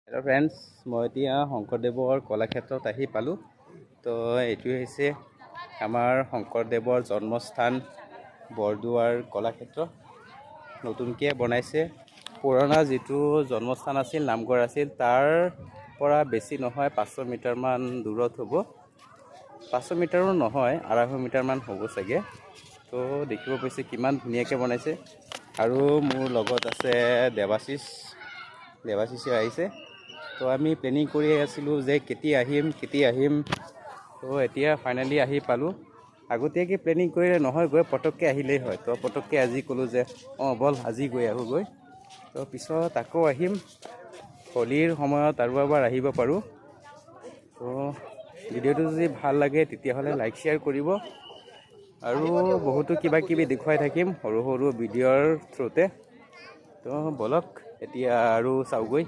Hello' friends, মই এতিয়া শংকৰদেৱৰ কলাক্ষেত্ৰত আহি পালোঁ। তো এইটোৱে হৈছে আমাৰ শংকৰদেৱৰ জন্মস্থান বৰদোৱাৰ কলাক্ষেত্ৰ। নতুনকৈ বনাইছে। পুৰণা যিটো জন্মস্থান আছিল, নামঘৰ আছিল, তাৰ পৰা বেছি নহয় 500 মিটাৰমান দূৰত হ'ব। 500 মিটাৰো নহয়, 250 মিটাৰমান হ'ব চাগে। তো দেখিব পাইছে কিমান ধুনীয়াকৈ বনাইছে। আৰু মোৰ লগত আছে দেৱাশিষে আহিছে। তো আমি প্লেনিং কৰি আছিলোঁ যে কেতিয়া আহিম। তো এতিয়া ফাইনেলি আহি পালোঁ। আগতীয়াকৈ প্লেনিং কৰিলে নহয়, গৈ পটককৈ আহিলেই হয়। তো পটককৈ আজি ক'লোঁ যে ব'ল আজি গৈ আহোঁগৈ। তো পিছত আকৌ আহিম, হোলীৰ সময়ত আৰু এবাৰ আহিব পাৰোঁ। তো ভিডিঅ'টো যদি ভাল লাগে তেতিয়াহ'লে লাইক শ্বেয়াৰ কৰিব। আৰু বহুতো কিবা কিবি দেখুৱাই থাকিম সৰু ভিডিঅ'ৰ থ্ৰুতে। তো ব'লক এতিয়া আৰু চাওঁগৈ।